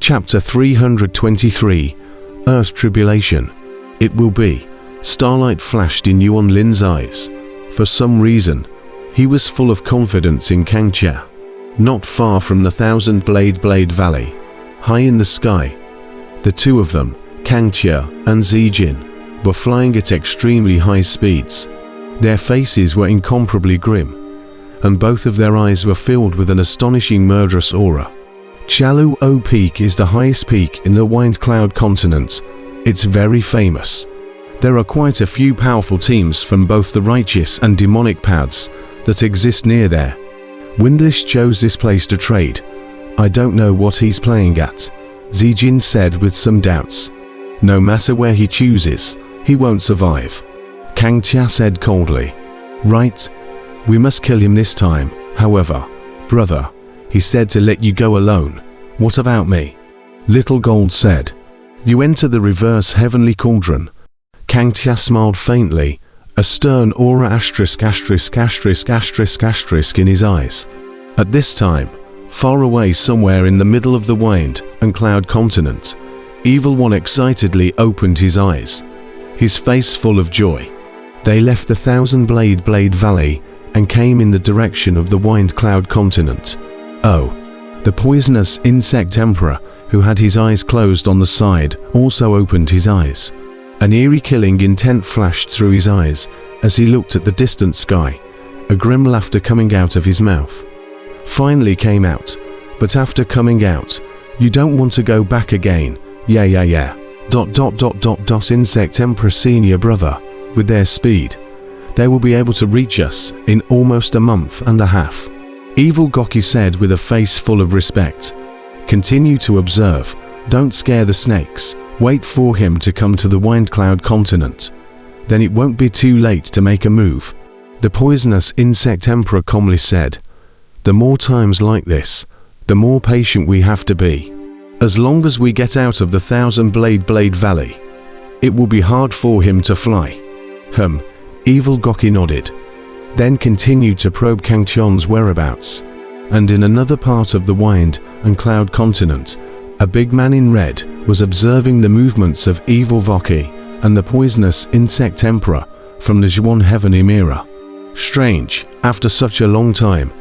Chapter 323, Earth Tribulation. It will be. Starlight flashed in Yuan Lin's eyes. For some reason, he was full of confidence in Kangxia. Not far from the Thousand Blade Valley, high in the sky, the two of them, Kangxia and Zijin, were flying at extremely high speeds. Their faces were incomparably grim, and both of their eyes were filled with an astonishing murderous aura. Chaluo Peak is the highest peak in the Wind Cloud continent. It's very famous. There are quite a few powerful teams from both the righteous and demonic paths that exist near there. Windlass chose this place to trade. I don't know what he's playing at, Zijin said with some doubts. No matter where he chooses, he won't survive, Kangxia said coldly. Right. We must kill him this time, however. Brother, he said to let you go alone. What about me? Little Gold said. You enter the reverse heavenly cauldron. Kangxia smiled faintly, a stern aura asterisk in his eyes. At this time, far away somewhere in the middle of the Wind and Cloud continent, Evil One excitedly opened his eyes, his face full of joy. They left the Thousand Blade Valley and came in the direction of the Wind Cloud continent. Oh, the poisonous insect emperor, who had his eyes closed on the side, also opened his eyes. An eerie killing intent flashed through his eyes as he looked at the distant sky, a grim laughter coming out of his mouth. Finally came out, but after coming out, you don't want to go back again, yeah. Insect Emperor Senior Brother, with their speed, they will be able to reach us in almost a month and a half, Evil Goki said with a face full of respect. Continue to observe, don't scare the snakes, wait for him to come to the Wind Cloud continent. Then it won't be too late to make a move, the poisonous insect emperor calmly said. The more times like this, the more patient we have to be. As long as we get out of the Thousand Blade Valley, it will be hard for him to fly. Evil Goki nodded, then continued to probe Kangxia's whereabouts. And in another part of the Wind and Cloud continent, a big man in red was observing the movements of Evil Goki and the poisonous insect emperor from the Zhuan Heavenly Mirror. Strange, after such a long time,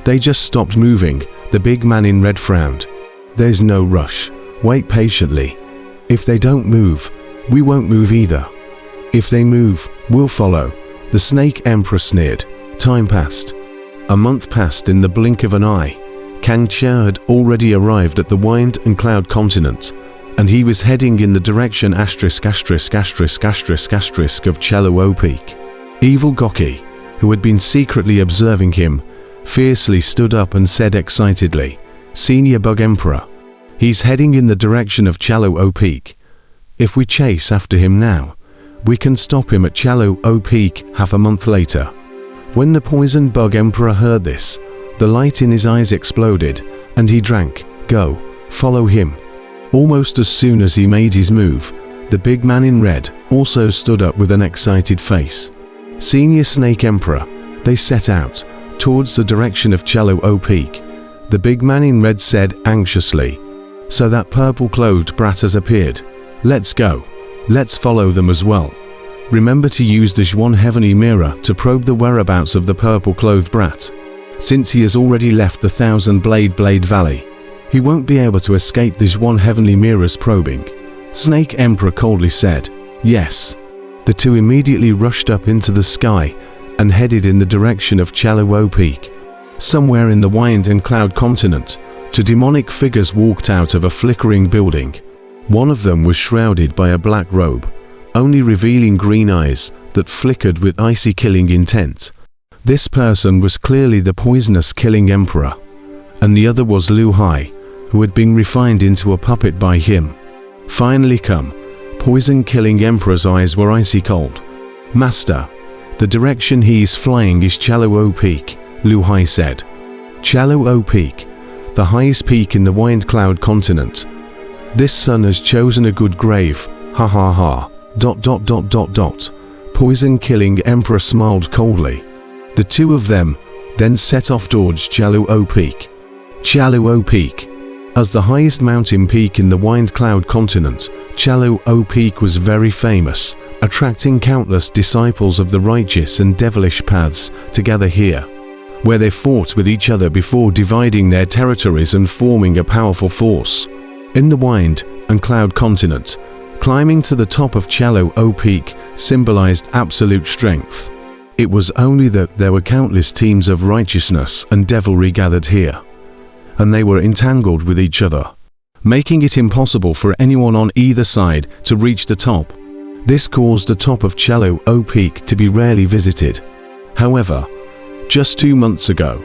they just stopped moving, the big man in red frowned. There's no rush, wait patiently. If they don't move, we won't move either. If they move, we'll follow, the Snake Emperor sneered. Time passed. A month passed in the blink of an eye. Kangxia had already arrived at the Wind and Cloud continent, and he was heading in the direction of Chaluo Peak. Evil Goki, who had been secretly observing him, fiercely stood up and said excitedly, Senior Bug Emperor, he's heading in the direction of Chaluo Peak. If we chase after him now, we can stop him at Chaluo Peak half a month later. When the Poison Bug Emperor heard this, the light in his eyes exploded, and he drank, Go, follow him. Almost as soon as he made his move, the big man in red also stood up with an excited face. Senior Snake Emperor, they set out, towards the direction of Chaluo Peak. The big man in red said anxiously, So that purple-clothed brat has appeared. Let's go. Let's follow them as well. Remember to use the Zhuan Heavenly Mirror to probe the whereabouts of the purple-clothed brat. Since he has already left the Thousand Blade Valley, he won't be able to escape the Zhuan Heavenly Mirror's probing. Snake Emperor coldly said, Yes. The two immediately rushed up into the sky and headed in the direction of Chaluo Peak. Somewhere in the Wind and Cloud continent, two demonic figures walked out of a flickering building. One of them was shrouded by a black robe, only revealing green eyes that flickered with icy killing intent. This person was clearly the poisonous killing emperor, and the other was Lu Hai, who had been refined into a puppet by him. Finally come, poison-killing emperor's eyes were icy cold. Master, the direction he is flying is Chaluo Peak, Lu Hai said. Chaluo Peak, the highest peak in the Wind Cloud continent. This son has chosen a good grave, ha ha ha, ... Poison-killing emperor smiled coldly. The two of them then set off towards Chaluo Peak. Chaluo Peak. As the highest mountain peak in the Wind Cloud continent, Cyan-colored Peak was very famous, attracting countless disciples of the righteous and devilish paths to gather here, where they fought with each other before dividing their territories and forming a powerful force. In the Wind and Cloud continent, climbing to the top of Cyan-colored Peak symbolized absolute strength. It was only that there were countless teams of righteousness and devilry gathered here, and they were entangled with each other, making it impossible for anyone on either side to reach the top. This caused the top of Cyan-colored Peak to be rarely visited. However, just 2 months ago,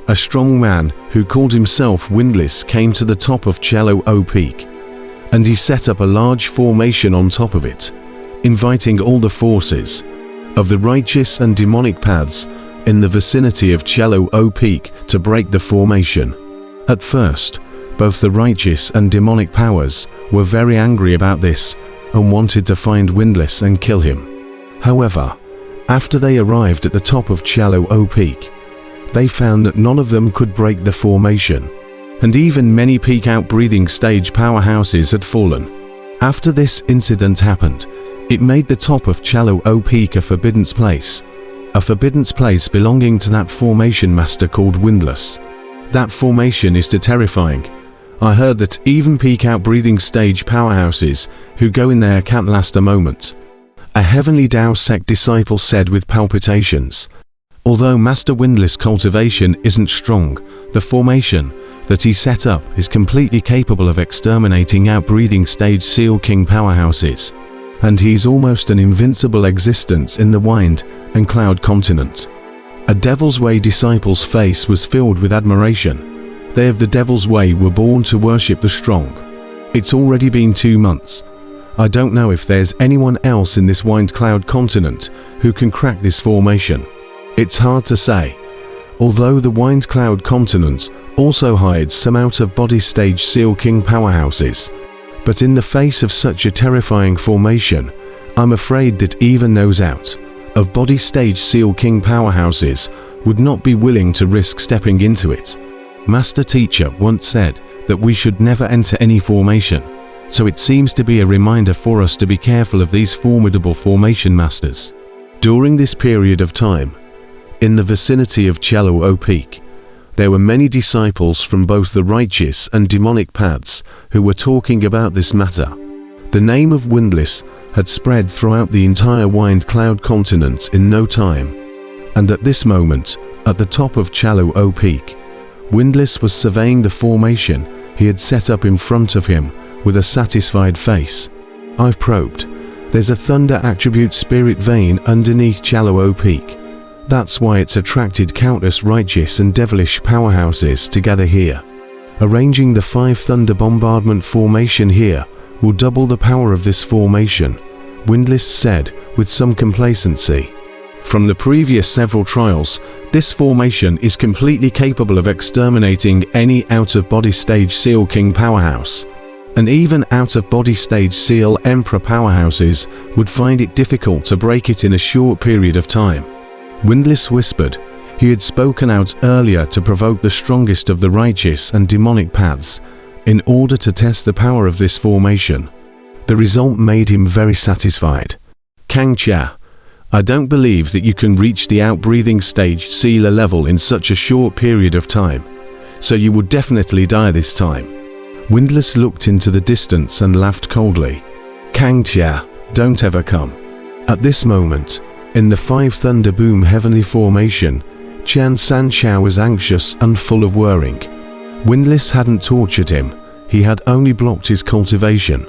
a strong man who called himself Windless came to the top of Cyan-colored Peak, and he set up a large formation on top of it, inviting all the forces of the righteous and demonic paths in the vicinity of Cyan-colored Peak to break the formation. At first, both the righteous and demonic powers were very angry about this and wanted to find Windless and kill him. However, after they arrived at the top of Cyan-colored Peak, they found that none of them could break the formation, and even many peak outbreathing stage powerhouses had fallen. After this incident happened, it made the top of Cyan-colored Peak a forbidden place belonging to that formation master called Windless. That formation is too terrifying. I heard that even peak outbreathing stage powerhouses who go in there can't last a moment. A heavenly Tao sect disciple said with palpitations. Although Master Windless' cultivation isn't strong, the formation that he set up is completely capable of exterminating outbreathing stage Seal King powerhouses, and he's almost an invincible existence in the Wind and Cloud continent. A Devil's Way disciple's face was filled with admiration. They of the Devil's Way were born to worship the strong. It's already been 2 months. I don't know if there's anyone else in this Wind Cloud continent who can crack this formation. It's hard to say. Although the Wind Cloud continent also hides some out-of-body stage Seal King powerhouses. But in the face of such a terrifying formation, I'm afraid that even those out-of-body stage Seal King powerhouses would not be willing to risk stepping into it. Master Teacher once said that we should never enter any formation, so it seems to be a reminder for us to be careful of these formidable formation masters. During this period of time, in the vicinity of Cyan-colored Peak, there were many disciples from both the righteous and demonic paths who were talking about this matter. The name of Windless had spread throughout the entire Wind Cloud continent in no time, and at this moment, at the top of Cyan-colored Peak, Windless was surveying the formation he had set up in front of him with a satisfied face. I've probed. There's a thunder attribute spirit vein underneath Cyan-colored Peak. That's why it's attracted countless righteous and devilish powerhouses to gather here. Arranging the 5 thunder bombardment formation here will double the power of this formation, Windless said with some complacency. From the previous several trials, this formation is completely capable of exterminating any out-of-body stage Seal King powerhouse, and even out-of-body stage Seal Emperor powerhouses would find it difficult to break it in a short period of time. Windless whispered. He had spoken out earlier to provoke the strongest of the righteous and demonic paths in order to test the power of this formation. The result made him very satisfied. Kang Chia, I don't believe that you can reach the outbreathing stage sealer level in such a short period of time, so you would definitely die this time. Windless looked into the distance and laughed coldly. Kang Chia, don't ever come. At this moment, in the 5 Thunder Boom heavenly formation, Qian Sanchao was anxious and full of worrying. Windless hadn't tortured him, he had only blocked his cultivation,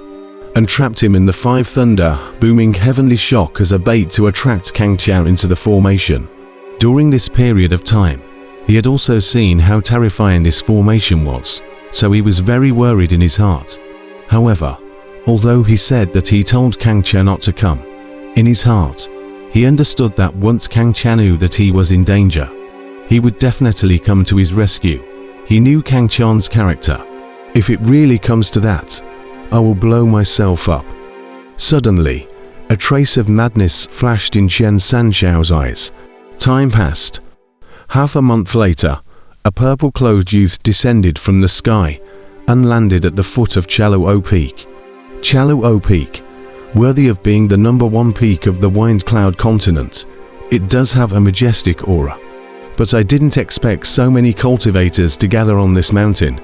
and trapped him in the 5 Thunder Booming heavenly shock as a bait to attract Kang Tiao into the formation. During this period of time, he had also seen how terrifying this formation was, so he was very worried in his heart. However, although he said that he told Kang Tiao not to come, in his heart, he understood that once Kang Tiao knew that he was in danger, he would definitely come to his rescue. He knew Kang Tian's character. If it really comes to that, I will blow myself up. Suddenly, a trace of madness flashed in Qian Sanchao's eyes. Time passed. Half a month later, a purple-clothed youth descended from the sky and landed at the foot of Chaluo Peak. Chaluo Peak, worthy of being the #1 peak of the Wind Cloud continent. It does have a majestic aura. But I didn't expect so many cultivators to gather on this mountain.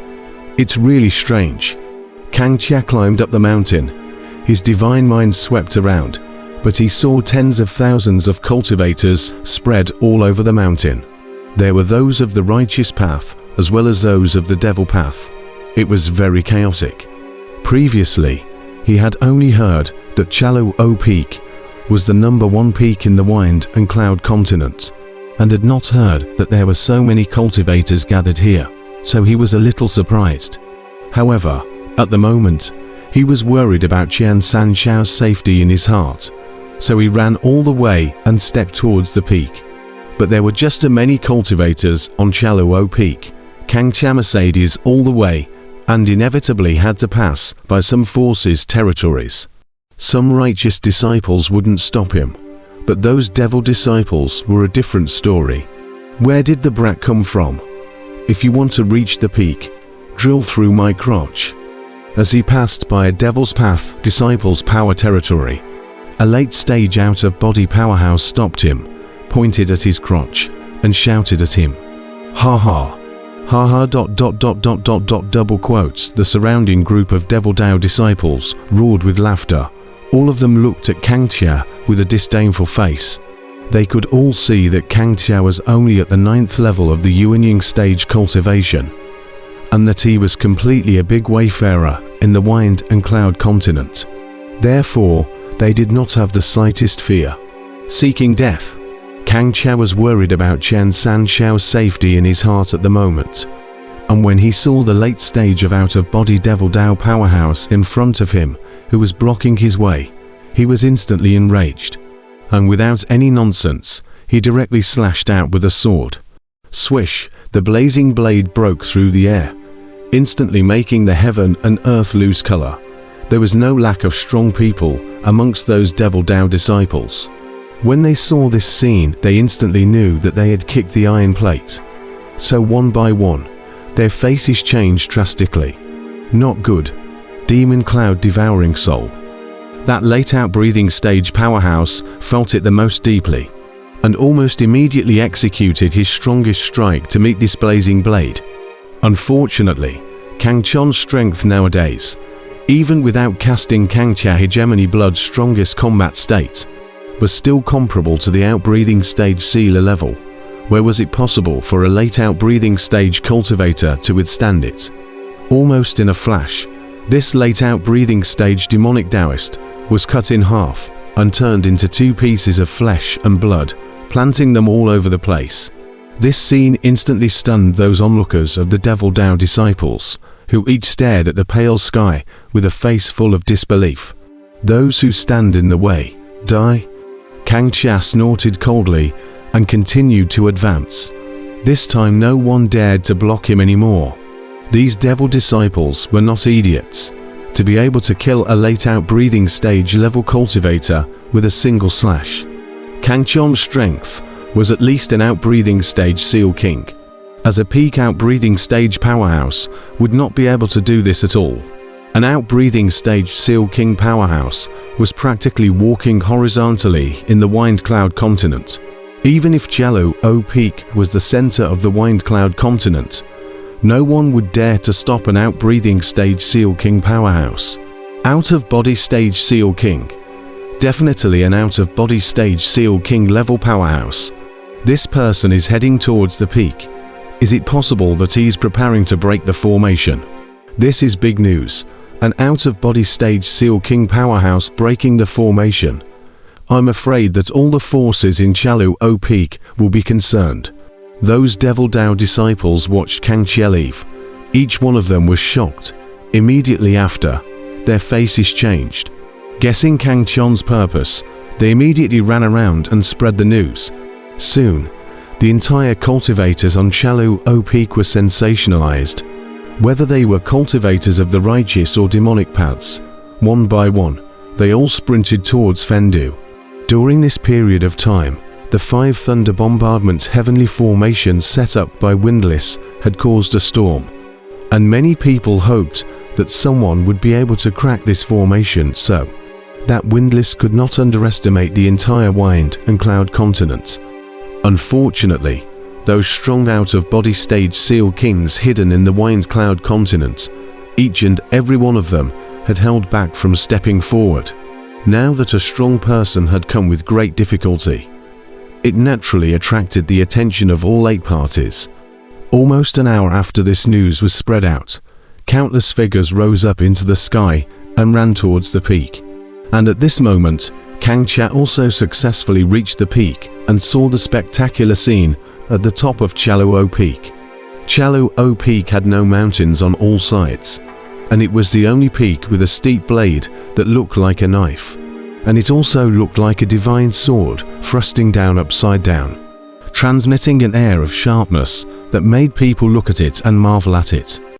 It's really strange. Kang Chia climbed up the mountain. His divine mind swept around, but he saw tens of thousands of cultivators spread all over the mountain. There were those of the righteous path as well as those of the devil path. It was very chaotic. Previously, he had only heard that Chaluo Peak was the #1 peak in the Wind and Cloud continent, and had not heard that there were so many cultivators gathered here, so he was a little surprised. However, at the moment, he was worried about Qian San Xiao's safety in his heart, so he ran all the way and stepped towards the peak. But there were just as many cultivators on Chaluo Peak. Kang Chia Mercedes all the way, and inevitably had to pass by some forces' territories. Some righteous disciples wouldn't stop him, but those devil disciples were a different story. Where did the brat come from? If you want to reach the peak, drill through my crotch. As he passed by a devil's path disciples' power territory, a late-stage out-of-body powerhouse stopped him, pointed at his crotch, and shouted at him. Ha ha. Ha ha ... double quotes. The surrounding group of Devil Dao disciples roared with laughter. All of them looked at Kang Chia with a disdainful face. They could all see that Kang Chia was only at the 9th level of the Yuanying stage cultivation, and that he was completely a big wayfarer in the Wind and Cloud continent. Therefore, they did not have the slightest fear. Seeking death, Kang Chia was worried about Qian San Xiao's safety in his heart at the moment, and when he saw the late stage of out-of-body Devil Dao powerhouse in front of him, who was blocking his way, he was instantly enraged, and without any nonsense, he directly slashed out with a sword. Swish, the blazing blade broke through the air, instantly making the heaven and earth lose color. There was no lack of strong people amongst those Devil Dao disciples. When they saw this scene, they instantly knew that they had kicked the iron plate. So one by one, their faces changed drastically. Not good. Demon Cloud devouring soul. That late out-breathing stage powerhouse felt it the most deeply, and almost immediately executed his strongest strike to meet this blazing blade. Unfortunately, Kang Chon's strength nowadays, even without casting Kang Chia Hegemony Blood's strongest combat state, was still comparable to the outbreathing stage sealer level. Where was it possible for a late outbreathing stage cultivator to withstand it? Almost in a flash, this late outbreathing stage demonic Taoist was cut in half and turned into 2 pieces of flesh and blood, planting them all over the place. This scene instantly stunned those onlookers of the Devil Dao disciples, who each stared at the pale sky with a face full of disbelief. Those who stand in the way, die. Kang Chia snorted coldly and continued to advance. This time no one dared to block him anymore. These devil disciples were not idiots to be able to kill a late outbreathing stage level cultivator with a single slash. Kang Chon's strength was at least an outbreathing stage Seal King, as a peak outbreathing stage powerhouse would not be able to do this at all. An outbreathing stage Seal King powerhouse was practically walking horizontally in the Wind Cloud continent. Even if Chaluo Peak was the center of the Wind Cloud continent, no one would dare to stop an outbreathing stage Seal King powerhouse. Out-of-body stage Seal King. Definitely an out-of-body stage Seal King level powerhouse. This person is heading towards the peak. Is it possible that he's preparing to break the formation? This is big news. An out-of-body stage Seal King powerhouse breaking the formation. I'm afraid that all the forces in Chaluo Peak will be concerned. Those Devil Dao disciples watched Kang Chia leave. Each one of them was shocked. Immediately after, their faces changed. Guessing Kang Chon's purpose, they immediately ran around and spread the news. Soon, the entire cultivators on Chaluo Peak were sensationalized. Whether they were cultivators of the righteous or demonic paths, one by one, they all sprinted towards Fendu. During this period of time, the 5 thunder bombardment heavenly formations set up by Windlass had caused a storm. and many people hoped that someone would be able to crack this formation so that windlass could not underestimate the entire wind and cloud continent. Unfortunately, those strong out-of-body stage seal kings hidden in the wind cloud continent, each and every one of them had held back from stepping forward. Now that a strong person had come with great difficulty, it naturally attracted the attention of all 8 parties. Almost an hour after this news was spread out, countless figures rose up into the sky and ran towards the peak. And at this moment, Kang Cha also successfully reached the peak and saw the spectacular scene at the top of Chaluo Peak. Chaluo Peak had no mountains on all sides, and it was the only peak with a steep blade that looked like a knife. And it also looked like a divine sword thrusting down upside down, transmitting an air of sharpness that made people look at it and marvel at it.